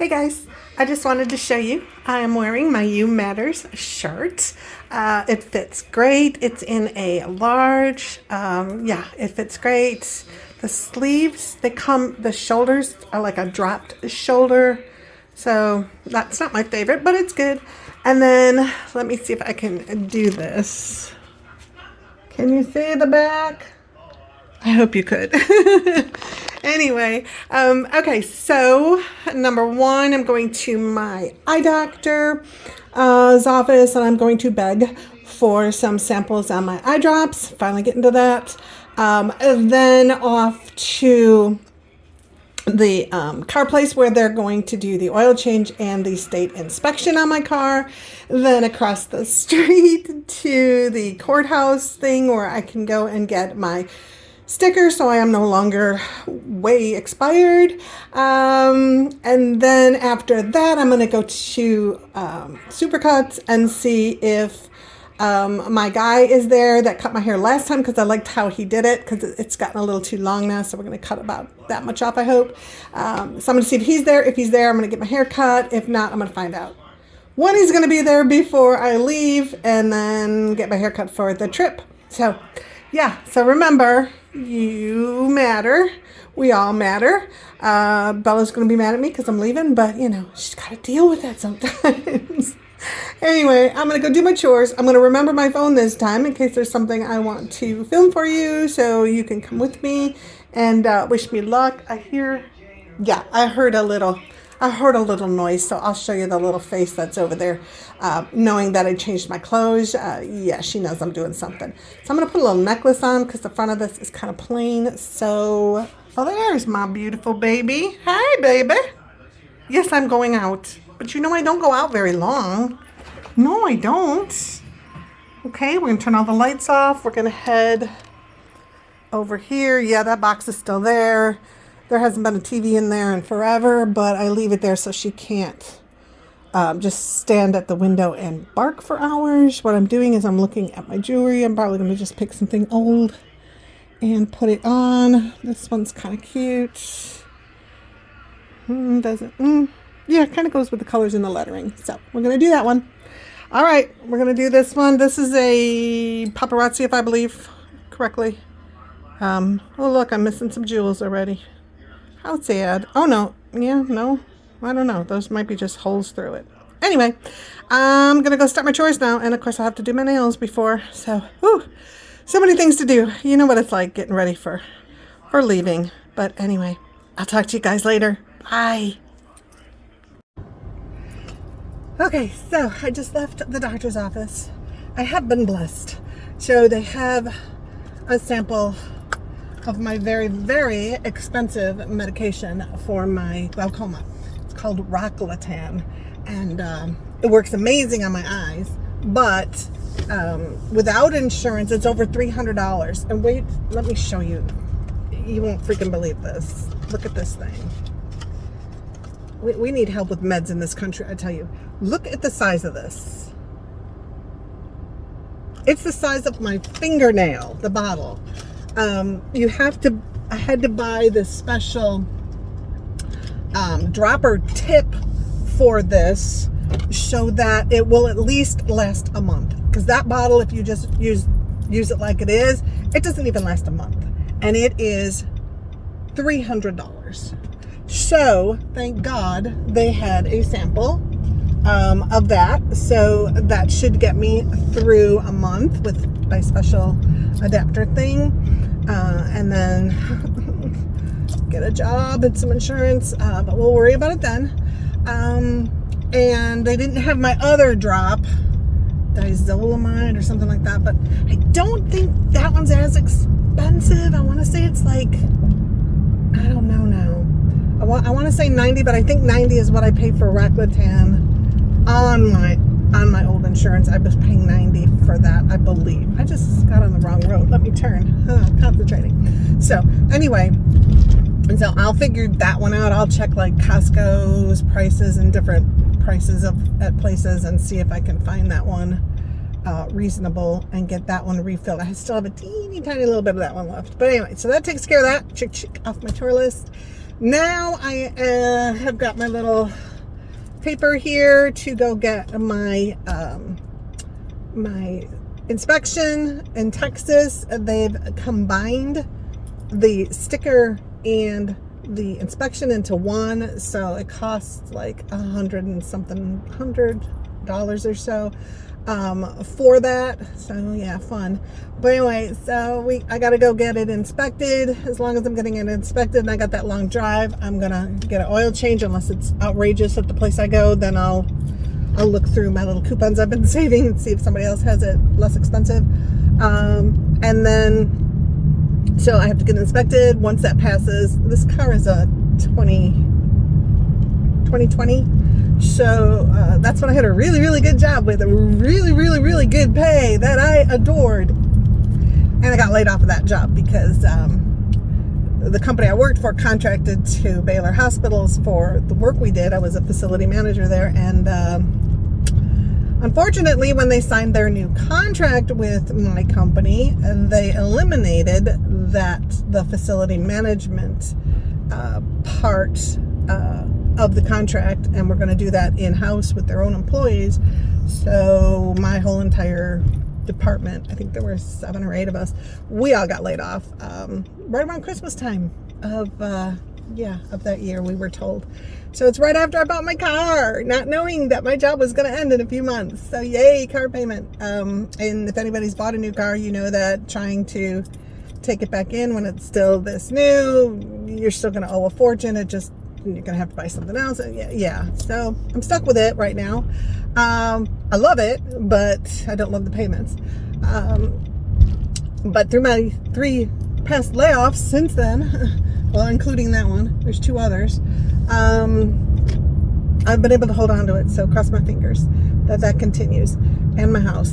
Hey guys, I just wanted to show you I am wearing my You Matters shirt. It fits great. It's in a large. Yeah, it fits great. The sleeves, the shoulders are like a dropped shoulder. So that's not my favorite, but it's good. And then let me see if I can do this. Can you see the back? I hope you could. Anyway, okay, so number one, I'm going to my eye doctor's office and I'm going to beg for some samples on my eye drops. Finally getting to that. And then off to the car place where they're going to do the oil change and the state inspection on my car. Then across the street to the courthouse thing where I can go and get my sticker so I am no longer way expired. And then after that, I'm going to go to Supercuts and see if my guy is there that cut my hair last time, because I liked how he did it, because it's gotten a little too long now, so we're going to cut about that much off, I hope. So I'm going to see if he's there. If he's there, I'm going to get my hair cut. If not, I'm going to find out when he's going to be there before I leave, and then get my hair cut for the trip. So yeah, so remember, you matter. We all matter. Bella's going to be mad at me because I'm leaving, but you know, she's got to deal with that sometimes. Anyway, I'm going to go do my chores. I'm going to remember my phone this time in case there's something I want to film for you, so you can come with me and wish me luck. I heard a little noise, so I'll show you the little face that's over there, knowing that I changed my clothes. Yeah, she knows I'm doing something. So I'm going to put a little necklace on because the front of this is kind of plain. So, oh, there's my beautiful baby. Hi, baby. Yes, I'm going out. But you know I don't go out very long. No, I don't. Okay, we're going to turn all the lights off. We're going to head over here. Yeah, that box is still there. There hasn't been a TV in there in forever, but I leave it there so she can't just stand at the window and bark for hours. What I'm doing is I'm looking at my jewelry. I'm probably going to just pick something old and put it on. This one's kind of cute. Yeah, it kind of goes with the colors and the lettering. So we're going to do that one. All right, we're going to do this one. This is a paparazzi, if I believe correctly. Oh, look, I'm missing some jewels already. How sad. Oh, no. Yeah, no. I don't know. Those might be just holes through it. Anyway, I'm going to go start my chores now. And, of course, I have to do my nails before. So, so many things to do. You know what it's like getting ready for leaving. But anyway, I'll talk to you guys later. Bye. Okay, so I just left the doctor's office. I have been blessed. So they have a sample of my very, very expensive medication for my glaucoma. It's called Rocklatan, and it works amazing on my eyes, but without insurance, it's over $300. And wait, let me show you. You won't freaking believe this. Look at this thing. We need help with meds in this country, I tell you. Look at the size of this. It's the size of my fingernail, the bottle. I had to buy this special dropper tip for this so that it will at least last a month. Because that bottle, if you just use it like it is, it doesn't even last a month. And it is $300. So, thank God they had a sample of that. So that should get me through a month with my special adapter thing. And then get a job and some insurance. But we'll worry about it then. And they didn't have my other drop, dizolamide or something like that. But I don't think that one's as expensive. I want to say it's like, I don't know now. I want to say 90, but I think 90 is what I paid for Rocklatan on my old insurance. I was paying 90 for that, I believe. I just got on the wrong road. Let me turn. Concentrating. So anyway, and so I'll figure that one out. I'll check like Costco's prices and different prices at places and see if I can find that one reasonable and get that one refilled. I still have a teeny tiny little bit of that one left. But anyway, so that takes care of that. Check off my tour list. Now I have got my little paper here to go get my my inspection in Texas. They've combined the sticker and the inspection into one, so it costs like $100 or so for that. So yeah, fun. But anyway, so I gotta go get it inspected. As long as I'm getting it inspected and I got that long drive, I'm gonna get an oil change. Unless it's outrageous at the place I go, then I'll look through my little coupons I've been saving and see if somebody else has it less expensive. And then so I have to get inspected. Once that passes, this car is a 2020. So that's when I had a really, really good job with a really, really, really good pay that I adored. And I got laid off of that job because the company I worked for contracted to Baylor Hospitals for the work we did. I was a facility manager there. And unfortunately, when they signed their new contract with my company, they eliminated the facility management part of the contract, and we're going to do that in-house with their own employees. So my whole entire department, I think there were 7 or 8 of us, we all got laid off right around Christmas time of that year, we were told. So it's right after I bought my car, not knowing that my job was going to end in a few months. So yay, car payment. And if anybody's bought a new car, you know that trying to take it back in when it's still this new, you're still going to owe a fortune. You're going to have to buy something else. Yeah. So I'm stuck with it right now. I love it, but I don't love the payments. But through my 3 past layoffs since then, well, including that one, there's 2 others, I've been able to hold on to it. So cross my fingers that continues, and my house.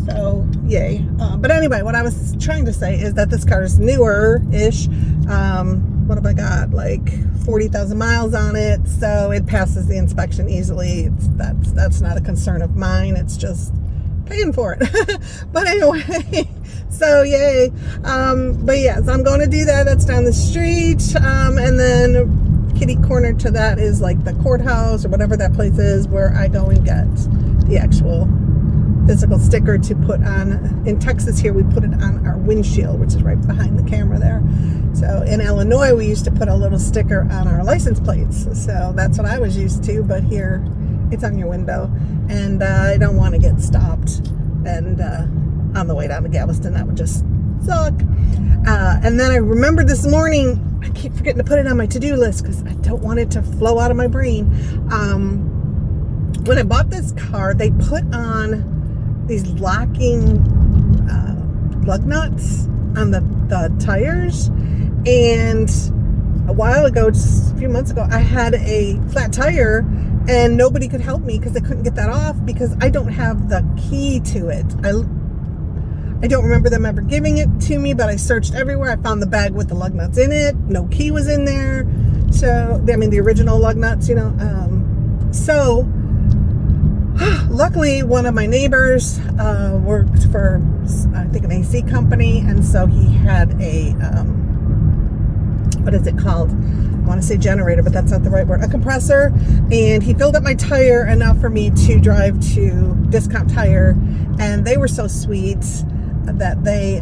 So yay. But anyway, what I was trying to say is that this car is newer-ish. What have I got? Like 40,000 miles on it. So it passes the inspection easily. That's not a concern of mine. It's just paying for it. But anyway, so yay. But yeah, so I'm going to do that. That's down the street. And then kitty corner to that is like the courthouse or whatever that place is, where I go and get the actual physical sticker to put on. In Texas here, we put it on our windshield, which is right behind the camera there. So in Illinois, we used to put a little sticker on our license plates. So that's what I was used to, but here it's on your window. And I don't want to get stopped. And on the way down to Galveston, that would just suck. And then I remembered this morning, I keep forgetting to put it on my to-do list because I don't want it to flow out of my brain. When I bought this car, they put on these locking lug nuts on the tires. And a while ago, just a few months ago, I had a flat tire and nobody could help me because they couldn't get that off because I don't have the key to it. I don't remember them ever giving it to me, but I searched everywhere. I found the bag with the lug nuts in it. No key was in there. So, I mean, the original lug nuts, So, luckily, one of my neighbors worked for, I think, an AC company, and so he had a, what is it called? I want to say generator, but that's not the right word. A compressor, and he filled up my tire enough for me to drive to Discount Tire, and they were so sweet that they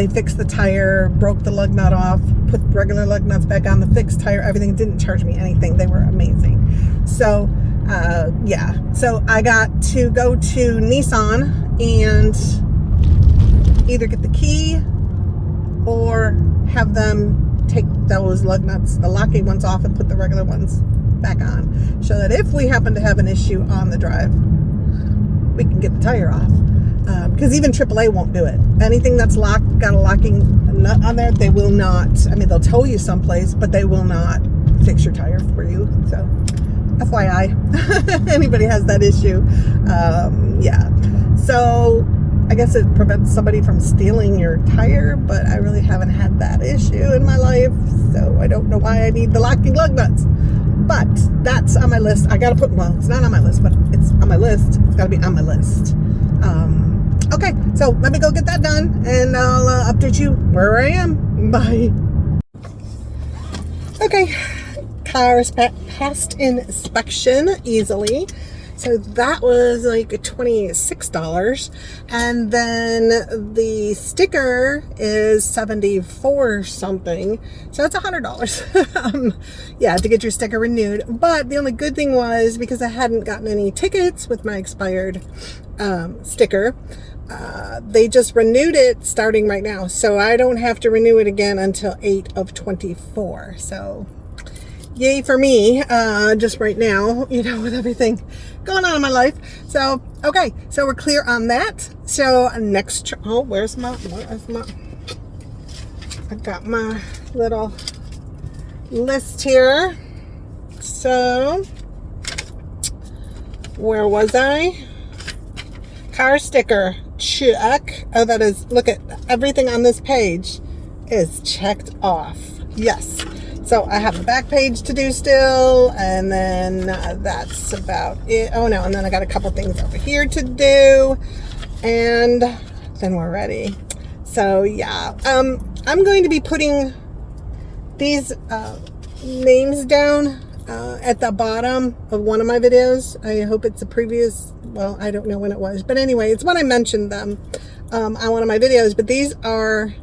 fixed the tire, broke the lug nut off, put regular lug nuts back on the fixed tire, everything. Didn't charge me anything. They were amazing. So, yeah. So I got to go to Nissan and either get the key or have them take those lug nuts, the locking ones, off and put the regular ones back on, so that if we happen to have an issue on the drive, we can get the tire off. Because even AAA won't do it. Anything that's locked, got a locking nut on there, they will not. I mean, they'll tow you someplace, but they will not fix your tire for you. So, FYI, anybody has that issue. Yeah. So, I guess it prevents somebody from stealing your tire, but I really haven't had that issue in my life. So, I don't know why I need the locking lug nuts. But that's on my list. I gotta put, well, it's not on my list, but it's on my list. It's gotta be on my list. Okay, so let me go get that done, and I'll update you where I am. Bye. Okay, cars passed inspection easily. So that was like $26. And then the sticker is $74 something. So it's $100. Yeah, to get your sticker renewed. But the only good thing was, because I hadn't gotten any tickets with my expired sticker, they just renewed it starting right now. So I don't have to renew it again until 8 of 24. So yay for me, just right now, you know, with everything going on in my life. So, okay, so we're clear on that. So next, oh, where's my, I got my little list here. So, where was I? Car sticker, check. Oh, that is, look at everything on this page is checked off. Yes. So I have the back page to do still, and then that's about it. Oh no, and then I got a couple things over here to do, and then we're ready. So yeah, I'm going to be putting these names down at the bottom of one of my videos. I hope it's a previous, well, I don't know when it was, but anyway, it's when I mentioned them on one of my videos. But these are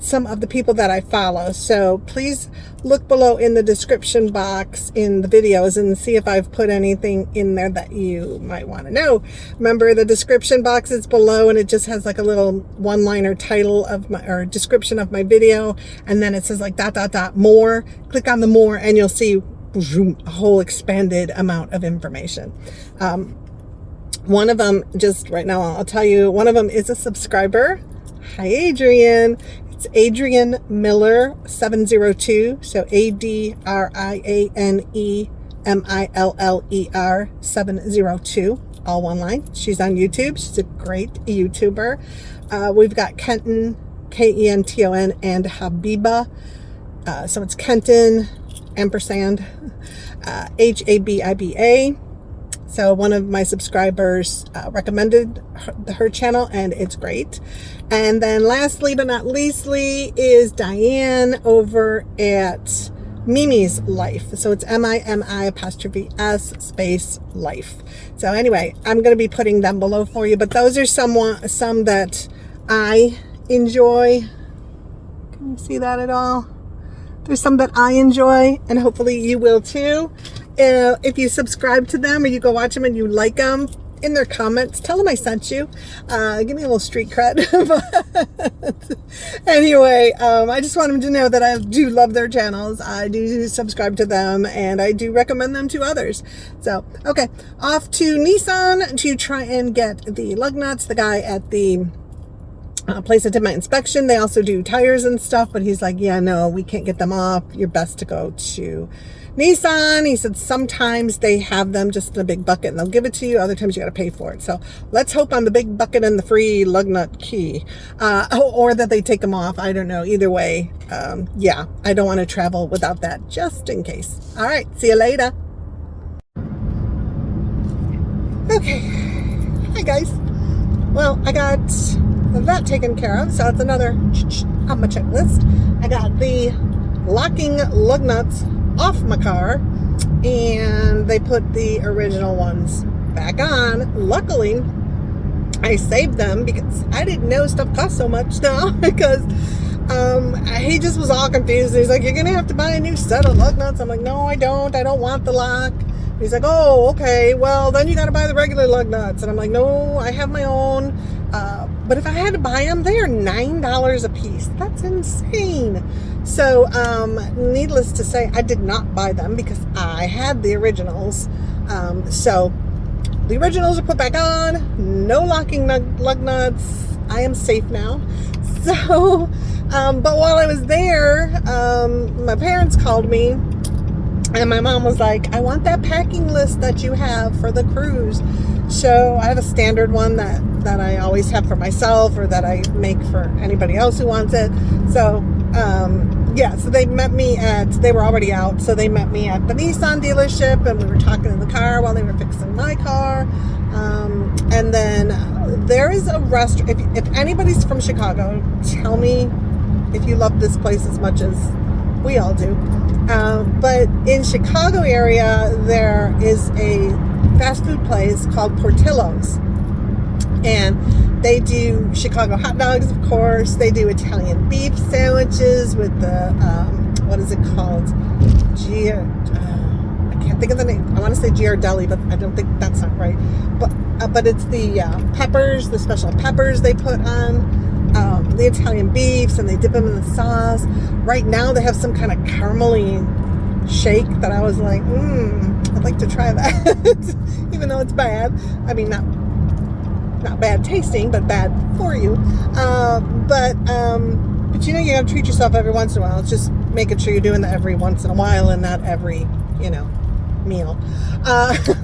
some of the people that I follow. So please look below in the description box in the videos and see if I've put anything in there that you might want to know. Remember, the description box is below, and it just has like a little one-liner title of my, or description of my video, and then it says like ... more. Click on the more and you'll see a whole expanded amount of information. One of them, just right now I'll tell you, one of them is a subscriber. Hi Adrian. It's Adrian Miller 702. So ADRIANEMILLER 702. All one line. She's on YouTube. She's a great YouTuber. We've got Kenton, Kenton, and Habiba. So it's Kenton ampersand HABIBA. So one of my subscribers recommended her channel, and it's great. And then lastly but not leastly is Diane over at Mimi's Life. So it's MIMI' space life. So anyway, I'm going to be putting them below for you, but those are some that I enjoy. Can you see that at all? There's some that I enjoy, and hopefully you will too. If you subscribe to them or you go watch them and you like them, in their comments, tell them I sent you. Give me a little street cred. But anyway, I just want them to know that I do love their channels. I do subscribe to them, and I do recommend them to others. So, okay, off to Nissan to try and get the lug nuts. The guy at the place that did my inspection, they also do tires and stuff, but he's like, yeah, no, we can't get them off. You're best to go to Nissan. He said sometimes they have them just in a big bucket and they'll give it to you. Other times you got to pay for it. So let's hope on the big bucket and the free lug nut key, or that they take them off. I don't know. Either way, yeah, I don't want to travel without that, just in case. All right, see you later. Okay, hi guys. Well, I got that taken care of, so it's another on my checklist. I got the locking lug nuts off my car, and they put the original ones back on. Luckily, I saved them because I didn't know stuff cost so much now, because he just was all confused. He's like, you're gonna have to buy a new set of lug nuts. I'm like, no, I don't want the lock. He's like, oh, okay, well, then you got to buy the regular lug nuts. And I'm like, no, I have my own. But if I had to buy them, they are $9 a piece. That's insane. So, needless to say, I did not buy them because I had the originals. So, the originals are put back on. No locking lug nuts. I am safe now. So, but while I was there, my parents called me. And my mom was like, I want that packing list that you have for the cruise. So I have a standard one that I always have for myself, or that I make for anybody else who wants it. So, yeah, so they met me they were already out. So they met me at the Nissan dealership, and we were talking in the car while they were fixing my car. And then there is a restaurant. If anybody's from Chicago, tell me if you love this place as much as We all do. But in Chicago area, there is a fast food place called Portillo's. And they do Chicago hot dogs, of course. They do Italian beef sandwiches with the, what is it called? I can't think of the name. I want to say Giardelli, but I don't think that's not right. But it's the peppers, the special peppers they put on the Italian beefs, and they dip them in the sauce. Right now they have some kind of caramely shake that I was like, I'd like to try that. Even though it's bad. I mean, not bad tasting, but bad for you. But you know, you gotta treat yourself every once in a while. It's just making sure you're doing that every once in a while and not every, meal.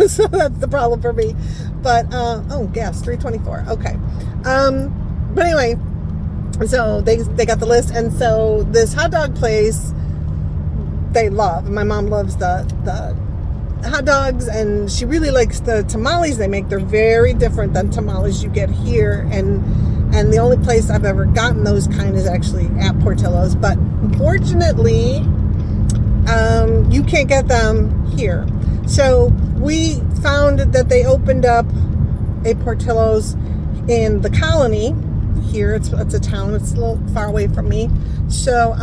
So that's the problem for me. But, gas, $3.24. Okay. But anyway, so they got the list. And so this hot dog place, they love. My mom loves the hot dogs, and she really likes the tamales they make. They're very different than tamales you get here, and the only place I've ever gotten those kind is actually at Portillo's. But unfortunately, you can't get them here. So we found that they opened up a Portillo's in the Colony here. It's a town. It's a little far away from me. So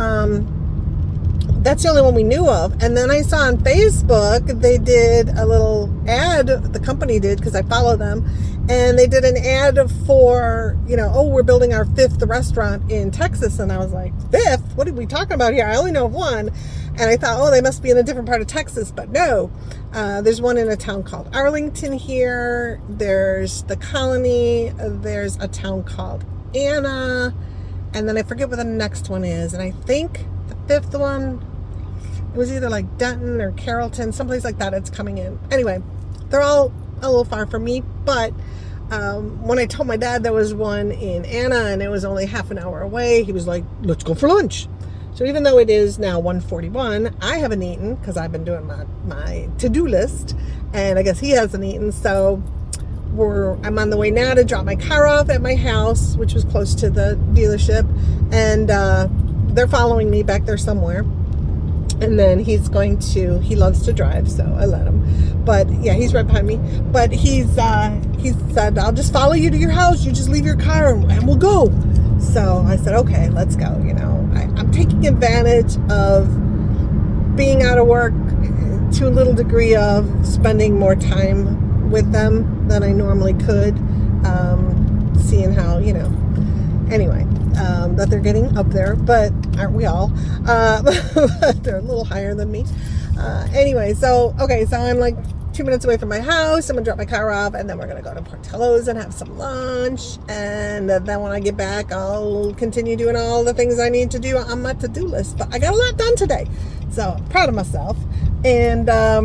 that's the only one we knew of. And then I saw on Facebook they did a little ad, the company did, because I follow them, and they did an ad for, we're building our 5th restaurant in Texas. And I was like, 5th? What are we talking about here? I only know of one. And I thought, they must be in a different part of Texas. But no, there's one in a town called Arlington here. There's the Colony. There's a town called Anna. And then I forget what the next one is. And I think the 5th one, it was either like Denton or Carrollton, someplace like that. It's coming in. Anyway, they're all a little far from me. But when I told my dad there was one in Anna and it was only half an hour away, he was like, let's go for lunch. So even though it is now 1:41, I haven't eaten because I've been doing my to-do list, and I guess he hasn't eaten. So I'm on the way now to drop my car off at my house, which was close to the dealership, and they're following me back there somewhere. And then he loves to drive, so I let him. But yeah, he's right behind me. But he said, I'll just follow you to your house. You just leave your car and we'll go. So I said, okay, let's go. I'm taking advantage of being out of work to a little degree of spending more time with them than I normally could. Seeing how, anyway, that they're getting up there, but aren't we all? They're a little higher than me. Anyway, so I'm like 2 minutes away from my house. I'm gonna drop my car off, and then we're gonna go to Portillo's and have some lunch. And then when I get back, I'll continue doing all the things I need to do on my to-do list. But I got a lot done today, so I'm proud of myself. And I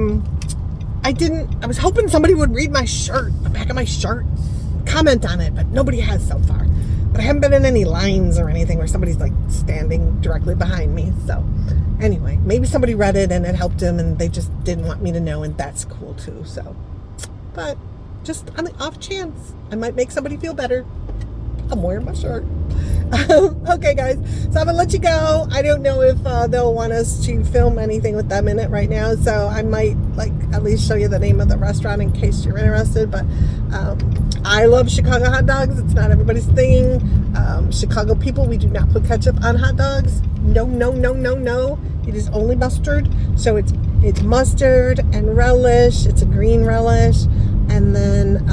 was hoping somebody would read my shirt, the back of my shirt, comment on it, but nobody has so far. But I haven't been in any lines or anything where somebody's like standing directly behind me. So anyway, maybe somebody read it and it helped them and they just didn't want me to know, and that's cool too. So, but just on the off chance, I might make somebody feel better. I'm wearing my shirt. Okay, guys, so I'm gonna let you go. I don't know if they'll want us to film anything with them in it right now, so I might at least show you the name of the restaurant in case you're interested. But I love Chicago hot dogs. It's not everybody's thing. Chicago people, we do not put ketchup on hot dogs. No. It is only mustard. So it's mustard and relish. It's a green relish, and then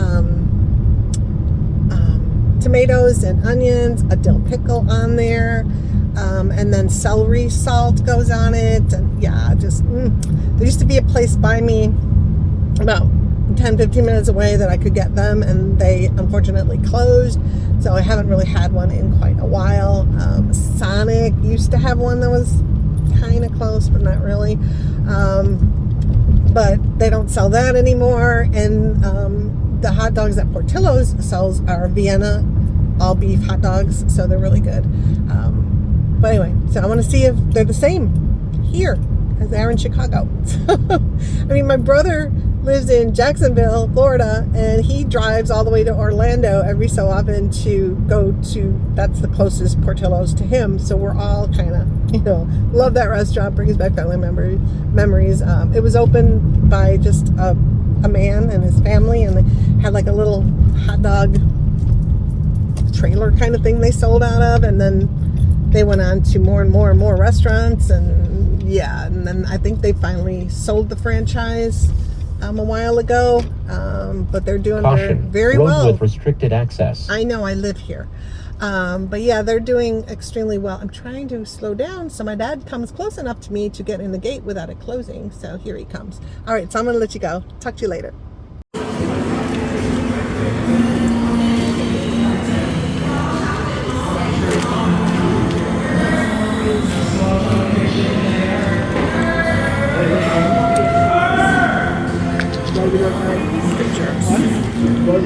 tomatoes and onions, a dill pickle on there, and then celery salt goes on it. And yeah, there used to be a place by me about 10-15 minutes away that I could get them, and they unfortunately closed, so I haven't really had one in quite a while. Sonic used to have one that was kind of close, but not really, but they don't sell that anymore. And the hot dogs that Portillo's sells are Vienna all beef hot dogs, so they're really good. But anyway, so I want to see if they're the same here as they are in Chicago. I mean, my brother lives in Jacksonville, Florida, and he drives all the way to Orlando every so often to go to, that's the closest Portillo's to him. So we're all kind of, you know, love that restaurant, brings back family memories. It was opened by just a man and his family, and they had like a little hot dog trailer kind of thing they sold out of, and then they went on to more and more and more restaurants, and yeah, and then I think they finally sold the franchise a while ago, but they're doing very well. Road with restricted access. I know, I live here. But yeah, they're doing extremely well. I'm trying to slow down so my dad comes close enough to me to get in the gate without it closing. So here he comes. All right, so I'm going to let you go. Talk to you later. Picture. What?